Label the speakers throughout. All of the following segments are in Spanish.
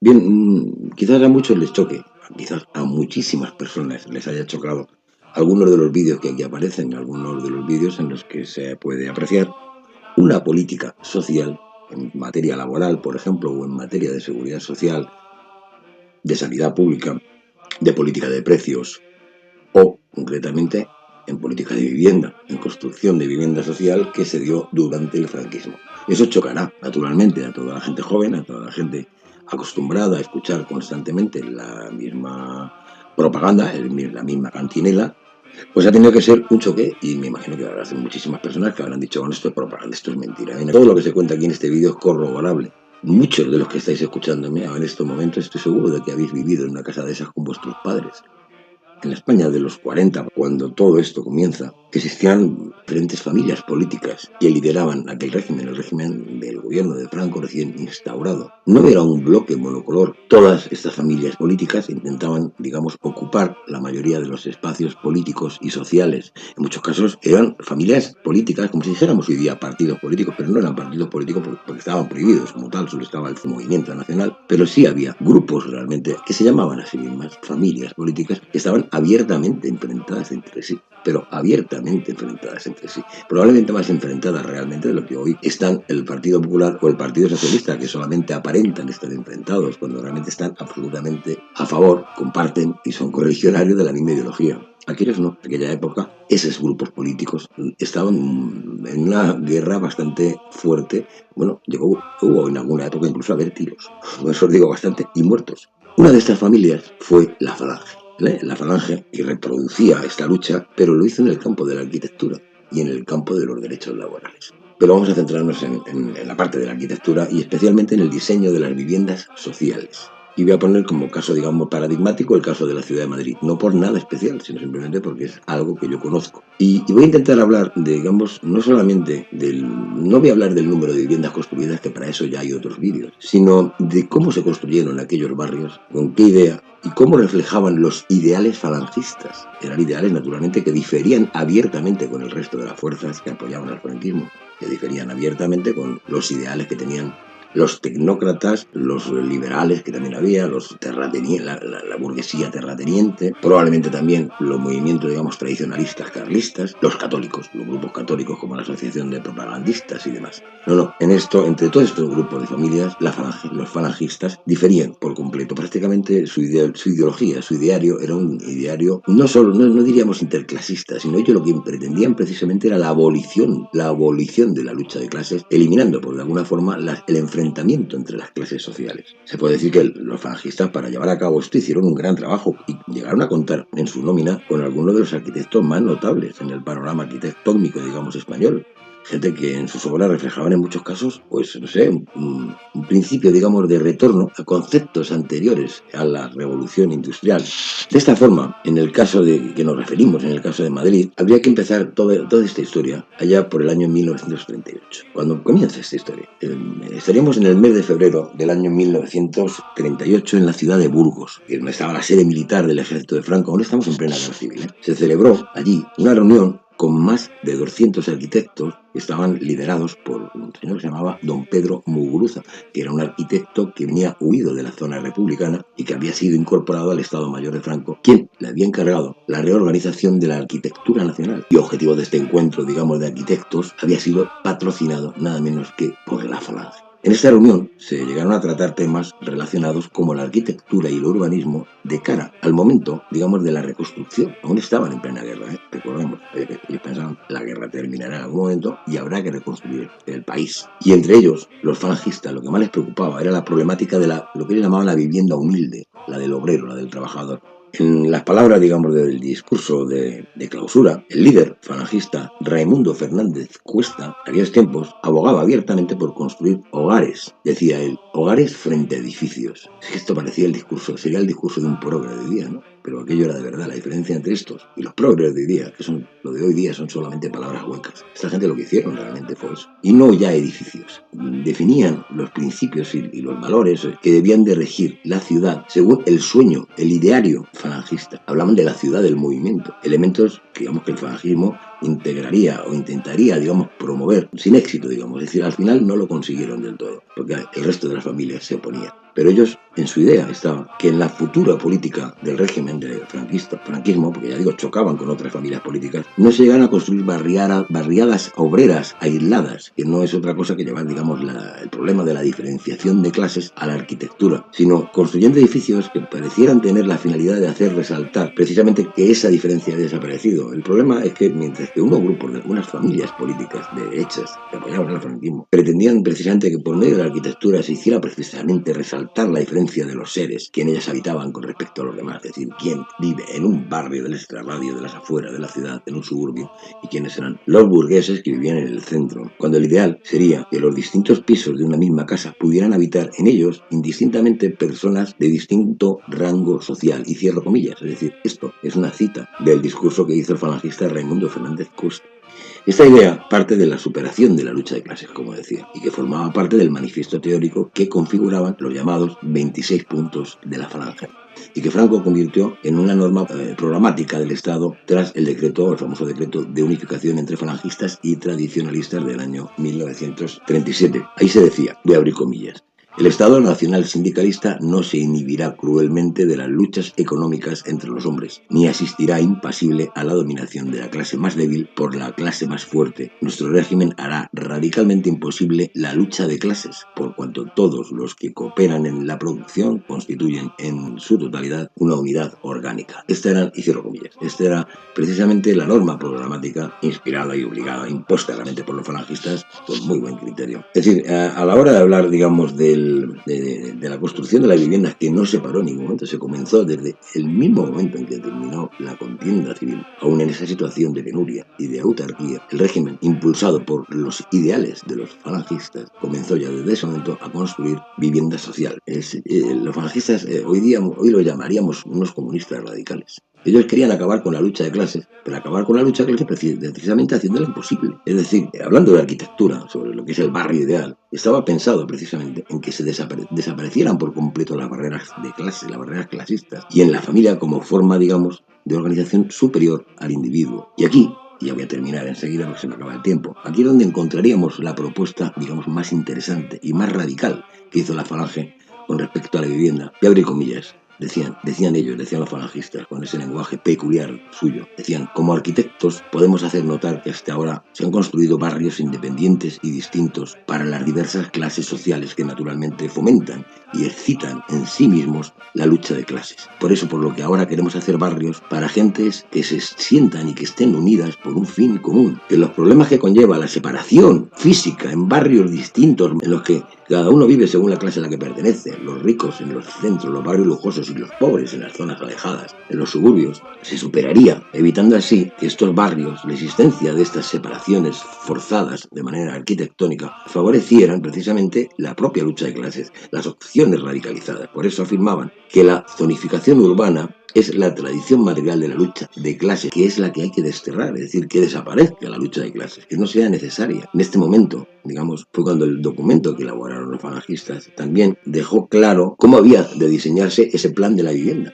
Speaker 1: Bien, quizás a muchos les choque, quizás a muchísimas personas les haya chocado algunos de los vídeos que aquí aparecen, algunos de los vídeos en los que se puede apreciar una política social en materia laboral, por ejemplo, o en materia de seguridad social, de sanidad pública, de política de precios o, concretamente, en política de vivienda, en construcción de vivienda social que se dio durante el franquismo. Eso chocará, naturalmente, a toda la gente joven, a toda la gente acostumbrada a escuchar constantemente la misma propaganda, la misma cantinela, pues ha tenido que ser un choque y me imagino que habrá muchísimas personas que habrán dicho, bueno, esto es propaganda, esto es mentira. Todo lo que se cuenta aquí en este vídeo es corroborable. Muchos de los que estáis escuchándome en estos momentos estoy seguro de que habéis vivido en una casa de esas con vuestros padres. En la España de los 40, cuando todo esto comienza, existían diferentes familias políticas que lideraban aquel régimen, el régimen del gobierno de Franco recién instaurado. No era un bloque monocolor. Todas estas familias políticas intentaban, digamos, ocupar la mayoría de los espacios políticos y sociales. En muchos casos eran familias políticas, como si dijéramos hoy día partidos políticos, pero no eran partidos políticos porque estaban prohibidos como tal, solo estaba el Movimiento Nacional, pero sí había grupos realmente que se llamaban a sí mismas familias políticas que estaban abiertamente enfrentadas entre sí, pero abiertamente enfrentadas entre sí, probablemente más enfrentadas realmente de lo que hoy están el Partido Popular o el Partido Socialista, que solamente aparentan estar enfrentados cuando realmente están absolutamente a favor, comparten y son correligionarios de la misma ideología. Aquellos no, en aquella época esos grupos políticos estaban en una guerra bastante fuerte. Bueno, hubo en alguna época incluso a haber tiros, eso os digo bastante, y muertos. Una de estas familias fue la Falange. La Falange que reproducía esta lucha, pero lo hizo en el campo de la arquitectura y en el campo de los derechos laborales. Pero vamos a centrarnos en la parte de la arquitectura y especialmente en el diseño de las viviendas sociales. Y voy a poner como caso, digamos, paradigmático el caso de la ciudad de Madrid. No por nada especial, sino simplemente porque es algo que yo conozco. Y voy a intentar hablar, digamos, no solamente no voy a hablar del número de viviendas construidas, que para eso ya hay otros vídeos, sino de cómo se construyeron aquellos barrios, con qué idea y cómo reflejaban los ideales falangistas. Eran ideales, naturalmente, que diferían abiertamente con el resto de las fuerzas que apoyaban al franquismo, que diferían abiertamente con los ideales que tenían los tecnócratas, los liberales que también había, los terratenientes, la burguesía terrateniente, probablemente también los movimientos, digamos, tradicionalistas carlistas, los católicos, los grupos católicos como la Asociación de Propagandistas y demás. No, en esto, entre todos estos grupos de familias, los falangistas diferían por completo. Prácticamente su ideología, su ideario era un ideario no diríamos interclasista, sino ellos lo que pretendían precisamente era la abolición de la lucha de clases, eliminando por de alguna forma el enfrentamiento entre las clases sociales. Se puede decir que los falangistas, para llevar a cabo esto, hicieron un gran trabajo y llegaron a contar en su nómina con algunos de los arquitectos más notables en el panorama arquitectónico, digamos, español. Gente que en sus obras reflejaban en muchos casos, pues, no sé, un principio, digamos, de retorno a conceptos anteriores a la revolución industrial. De esta forma, en el caso de que nos referimos, en el caso de Madrid, habría que empezar toda esta historia allá por el año 1938, cuando comienza esta historia. Estaríamos en el mes de febrero del año 1938 en la ciudad de Burgos, que estaba la sede militar del ejército de Franco. Ahora estamos en plena guerra civil. Se celebró allí una reunión con más de 200 arquitectos que estaban liderados por un señor que se llamaba don Pedro Muguruza, que era un arquitecto que venía huido de la zona republicana y que había sido incorporado al Estado Mayor de Franco, quien le había encargado la reorganización de la arquitectura nacional. Y objetivo de este encuentro, digamos, de arquitectos, había sido patrocinado nada menos que por la Falange. En esta reunión se llegaron a tratar temas relacionados como la arquitectura y el urbanismo de cara al momento, digamos, de la reconstrucción. Aún estaban en plena guerra, recordemos. Ellos pensaban la guerra terminará en algún momento y habrá que reconstruir el país. Y entre ellos, los falangistas, lo que más les preocupaba era la problemática de lo que ellos llamaban la vivienda humilde, la del obrero, la del trabajador. En las palabras, digamos, del discurso de clausura, el líder falangista Raimundo Fernández Cuesta, en aquellos tiempos, abogaba abiertamente por construir hogares, decía él, hogares frente a edificios. Es que esto parecía sería el discurso de un progre de hoy día, ¿no? Pero aquello era de verdad. La diferencia entre estos y los progres de hoy día, lo de hoy día son solamente palabras huecas. Esta gente lo que hicieron realmente fue eso. Y no ya edificios. Definían los principios y los valores que debían de regir la ciudad según el sueño, el ideario falangista. Hablaban de la ciudad del movimiento. Elementos que, digamos, que el falangismo integraría o intentaría, digamos, promover sin éxito, digamos. Es decir, al final no lo consiguieron del todo, porque el resto de las familias se oponían. Pero ellos, en su idea estaba que en la futura política del régimen del franquismo, porque ya digo, chocaban con otras familias políticas, no se llegan a construir barriadas obreras aisladas, que no es otra cosa que llevar, digamos, el problema de la diferenciación de clases a la arquitectura, sino construyendo edificios que parecieran tener la finalidad de hacer resaltar precisamente que esa diferencia ha desaparecido. El problema es que mientras que unos grupos de algunas familias políticas derechas que apoyaban al franquismo pretendían precisamente que por medio de la arquitectura se hiciera precisamente resaltar la diferencia de los seres que en ellas habitaban con respecto a los demás, es decir, quién vive en un barrio del extrarradio de las afueras de la ciudad, en un suburbio, y quiénes eran los burgueses que vivían en el centro, cuando el ideal sería que los distintos pisos de una misma casa pudieran habitar en ellos indistintamente personas de distinto rango social, y cierro comillas, es decir, esto es una cita del discurso que hizo el falangista Raimundo Fernández Costa. Esta idea parte de la superación de la lucha de clases, como decía, y que formaba parte del manifiesto teórico que configuraban los llamados 26 puntos de la falange, y que Franco convirtió en una norma programática del Estado tras el famoso decreto de unificación entre falangistas y tradicionalistas del año 1937. Ahí se decía, voy a abrir comillas: el Estado nacional sindicalista no se inhibirá cruelmente de las luchas económicas entre los hombres, ni asistirá impasible a la dominación de la clase más débil por la clase más fuerte. Nuestro régimen hará radicalmente imposible la lucha de clases, por cuanto todos los que cooperan en la producción constituyen en su totalidad una unidad orgánica. Esta era precisamente la norma programática inspirada y obligada, impuesta realmente por los falangistas con muy buen criterio. Es decir, a la hora de hablar, digamos, de la construcción de la vivienda, que no se paró en ningún momento, se comenzó desde el mismo momento en que terminó la contienda civil, aún en esa situación de penuria y de autarquía, el régimen, impulsado por los ideales de los falangistas, comenzó ya desde ese momento a construir vivienda social. Los falangistas hoy lo llamaríamos unos comunistas radicales. Ellos querían acabar con la lucha de clases, pero acabar con la lucha de clases precisamente haciéndola imposible. Es decir, hablando de arquitectura, sobre lo que es el barrio ideal, estaba pensado precisamente en que se desaparecieran por completo las barreras de clase, las barreras clasistas, y en la familia como forma, digamos, de organización superior al individuo. Y aquí, y ya voy a terminar enseguida porque se me acaba el tiempo, aquí es donde encontraríamos la propuesta, digamos, más interesante y más radical que hizo la falange con respecto a la vivienda. Y abrí comillas. Decían los falangistas, con ese lenguaje peculiar suyo, decían: como arquitectos podemos hacer notar que hasta ahora se han construido barrios independientes y distintos para las diversas clases sociales que naturalmente fomentan y excitan en sí mismos la lucha de clases. Por eso, por lo que ahora queremos hacer barrios para gentes que se sientan y que estén unidas por un fin común, que los problemas que conlleva la separación física en barrios distintos en los que cada uno vive según la clase a la que pertenece, los ricos en los centros, los barrios lujosos, y los pobres en las zonas alejadas, en los suburbios, se superaría, evitando así que estos barrios, la existencia de estas separaciones forzadas de manera arquitectónica, favorecieran precisamente la propia lucha de clases, las opciones radicalizadas. Por eso afirmaban que la zonificación urbana es la tradición material de la lucha de clases, que es la que hay que desterrar, es decir, que desaparezca la lucha de clases, que no sea necesaria. En este momento, digamos, fue cuando el documento que elaboraron los falangistas también dejó claro cómo había de diseñarse ese plan de la vivienda.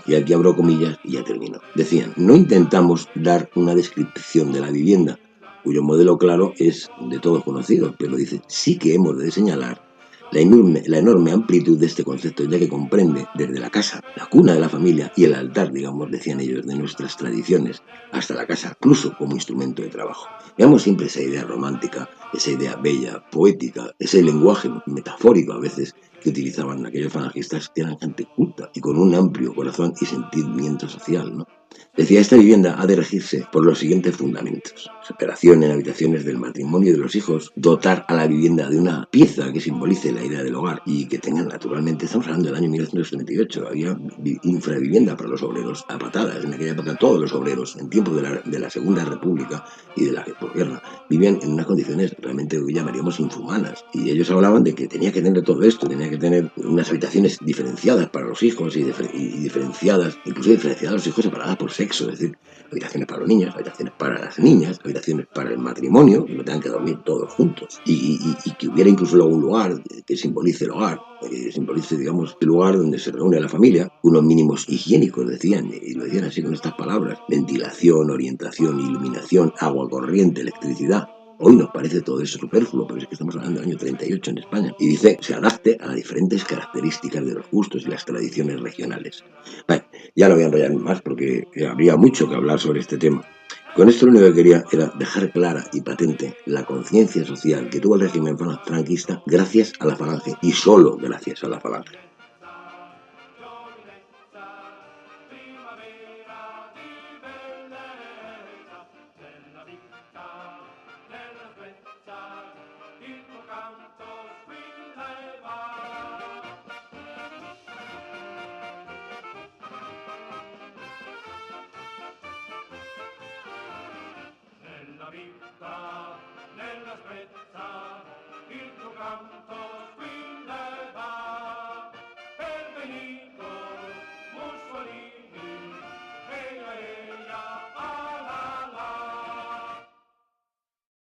Speaker 1: Y aquí abro comillas y ya termino. Decían: no intentamos dar una descripción de la vivienda, cuyo modelo claro es de todos conocido, pero dice, sí que hemos de señalar la enorme amplitud de este concepto, ya que comprende desde la casa, la cuna de la familia, y el altar, digamos, decían ellos, de nuestras tradiciones, hasta la casa, incluso como instrumento de trabajo. Veamos siempre esa idea romántica, esa idea bella, poética, ese lenguaje metafórico a veces que utilizaban aquellos falangistas, que eran gente culta y con un amplio corazón y sentimiento social, ¿no? Decía: esta vivienda ha de regirse por los siguientes fundamentos: separación en habitaciones del matrimonio y de los hijos, dotar a la vivienda de una pieza que simbolice la idea del hogar y que tengan, naturalmente, estamos hablando del año 1938, había infravivienda para los obreros a patadas. En aquella época todos los obreros, en tiempos de la Segunda República y de la posguerra, vivían en unas condiciones realmente hoy llamaríamos inhumanas, y ellos hablaban de que tenía que tener todo esto, tenía que tener unas habitaciones diferenciadas para los hijos y diferenciadas, incluso diferenciadas los hijos separadas por sexo, es decir, habitaciones para los niños, habitaciones para las niñas, habitaciones para el matrimonio, que no tengan que dormir todos juntos, y que hubiera incluso luego un lugar que simbolice el hogar, que simbolice, digamos, el lugar donde se reúne la familia, unos mínimos higiénicos, decían, y lo decían así con estas palabras: ventilación, orientación, iluminación, agua corriente, electricidad. Hoy nos parece todo eso superfluo, pero es que estamos hablando del año 38 en España. Y dice, se adapte a diferentes características de los gustos y las tradiciones regionales. Bueno, ya no voy a enrollar más porque habría mucho que hablar sobre este tema. Con esto lo único que quería era dejar clara y patente la conciencia social que tuvo el régimen franquista gracias a la Falange y solo gracias a la Falange.
Speaker 2: Nella vita, nella svezza, il tuo canto